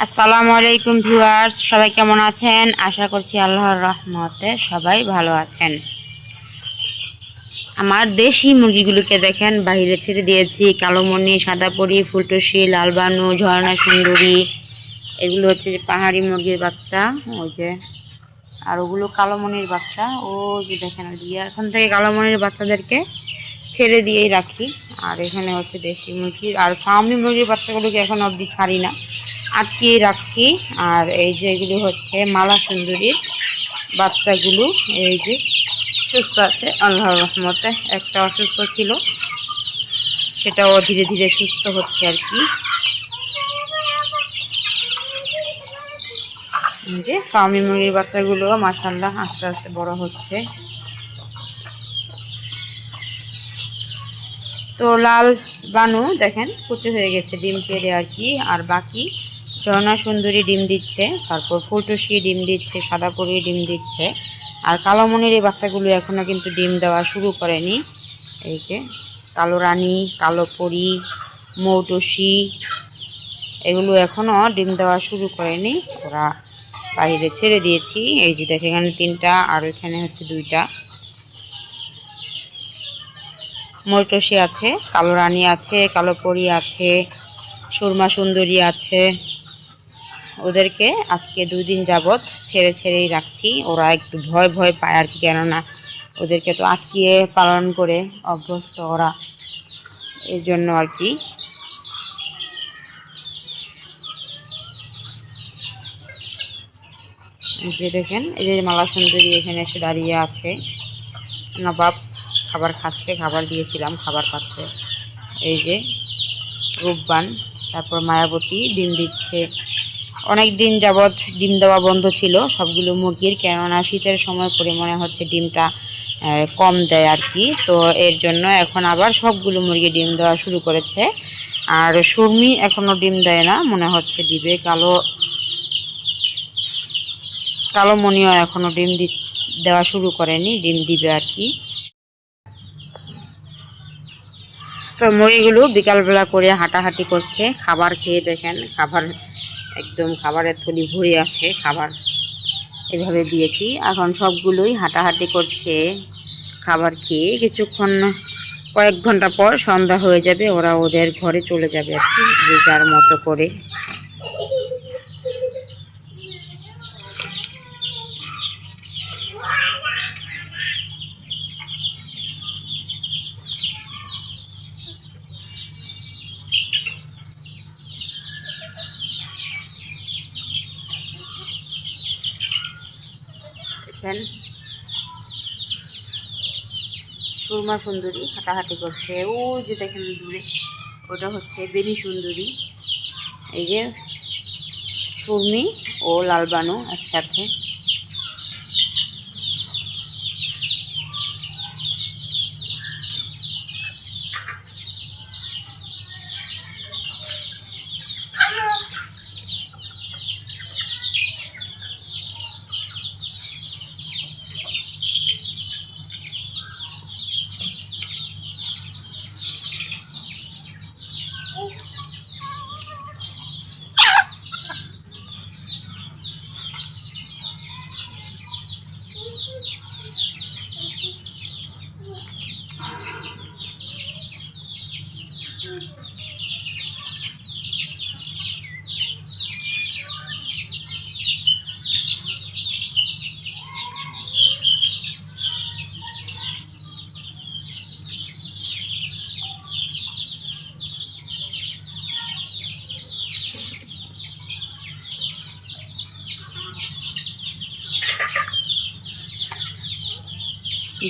আসসালামু আলাইকুম ভিউয়ার্স, সবাই কেমন আছেন? আশা করছি আল্লাহর রহমতে সবাই ভালো আছেন। আমার দেশি মুরগিগুলোকে দেখেন বাইরে ছেড়ে দিয়েছি। কালোমণি, সাদাপরি, ফুলটুসি, লালবানু, ঝর্ণা সুন্দরী, এগুলো হচ্ছে যে পাহাড়ি মুরগির বাচ্চা। ওই যে আর ওগুলো কালোমণির বাচ্চা। ও যে দেখেন ওইদিকে এখন থেকে কালোমণির বাচ্চাদেরকে ছেড়ে দিয়েই রাখি। আর এখানে হচ্ছে দেশি মুরগির আর ফার্মি মুরগির বাচ্চাগুলোকে এখন অবধি ছাড়ি না, আটকিয়ে রাখছি। আর এই যে এগুলো হচ্ছে মালা সুন্দরীর বাচ্চাগুলো, এই যে সুস্থ আছে আল্লাহর রহমতে। একটা অসুস্থ ছিল, সেটাও ধীরে ধীরে সুস্থ হচ্ছে আর কি। এই যে ফার্মি মুরগির বাচ্চাগুলো মাশাআল্লাহ আস্তে আস্তে বড় হচ্ছে। তো লাল বানু দেখেন কুচি হয়ে গেছে ডিম পেড়ে আর কি। আর বাকি ঝর্ণা সুন্দরী ডিম দিচ্ছে, তারপর ফুলটুসি ডিম দিচ্ছে, সাদাপরি ডিম দিচ্ছে। আর কালোমণির এই বাচ্চাগুলো এখনও কিন্তু ডিম দেওয়া শুরু করেনি। এই যে কালো রানী, কালো পরি, মৌটুসি, এগুলো এখনও ডিম দেওয়া শুরু করেনি, ওরা বাইরে ছেড়ে দিয়েছি। এই যে দেখেন এখানে 3টা আর এখানে হচ্ছে 2টা। মৌটুসি আছে, কালো রানী আছে, কালো পরি আছে, সুরমা সুন্দরী আছে। ওদেরকে আজকে 2 দিন যাবৎ ছেড়েই রাখছি। ওরা একটু ভয় ভয় পায় আর কি, কেননা ওদেরকে তো আটকিয়ে পালন করে অভ্যস্ত ওরা, এর জন্য আর কি। যে দেখেন এই যে মালা সুন্দরী এখানে এসে দাঁড়িয়ে আছে। নবাব খাবার খাচ্ছে, খাবার দিয়েছিলাম, খাবার খাচ্ছে। এই যে রূপবান, তারপর মায়াবতী ডিম দিচ্ছে। অনেক দিন যাবৎ ডিম দেওয়া বন্ধ ছিল সবগুলো মুরগির, কেননা শীতের সময় করে মনে হচ্ছে ডিমটা কম দেয় আর কি। তো এর জন্য এখন আবার সবগুলো মুরগি ডিম দেওয়া শুরু করেছে। আর সুরমি এখনও ডিম দেয় না, মনে হচ্ছে দিবে। কালোমণিও এখনও ডিম দেওয়া শুরু করেনি, ডিম দিবে আর কি। তো মুরগিগুলো বিকালবেলা করে হাঁটাহাঁটি করছে, খাবার খেয়ে দেখেন একদম খাবারের থলি ভরে আছে। খাবার এভাবে দিয়েছি, এখন সবগুলোই হাঁটাহাঁটি করছে খাবার খেয়ে। কিছুক্ষণ কয়েক ঘন্টা পর সন্ধ্যা হয়ে যাবে, ওরা ওদের ঘরে চলে যাবে আর কি, যে যার মতো করে। দেখেন সুরমা সুন্দরী হাঁটাহাঁটি করছে। ও যে দেখেন দূরে, ওটা হচ্ছে বেনি সুন্দরী। এই যে সুরমি ও লালবানু একসাথে।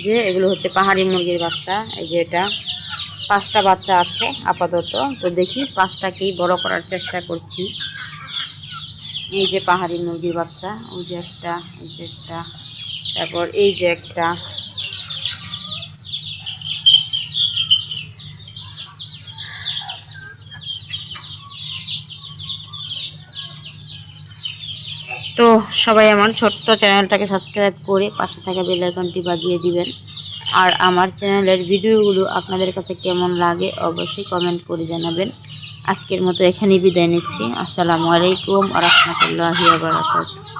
যে এগুলো হচ্ছে পাহাড়ি মুরগির বাচ্চা। এই যে এটা 5টা বাচ্চা আছে আপাতত। তো দেখি 5টাকেই বড় করার চেষ্টা করছি। এই যে পাহাড়ি মুরগির বাচ্চা, ওই যে একটা, এই যে একটা, তারপর এই যে একটা। তো সবাই আমার ছোট্ট চ্যানেলটাকে সাবস্ক্রাইব করে পাশে থাকা বেল আইকনটি বাজিয়ে দিবেন। আর আমার চ্যানেলের ভিডিওগুলো আপনাদের কাছে কেমন লাগে অবশ্যই কমেন্ট করে জানাবেন। আজকের মতো এখানেই বিদায় নিচ্ছি। আসসালামু আলাইকুম ওয়া রাহমাতুল্লাহি ওয়া বারাকাতুহু।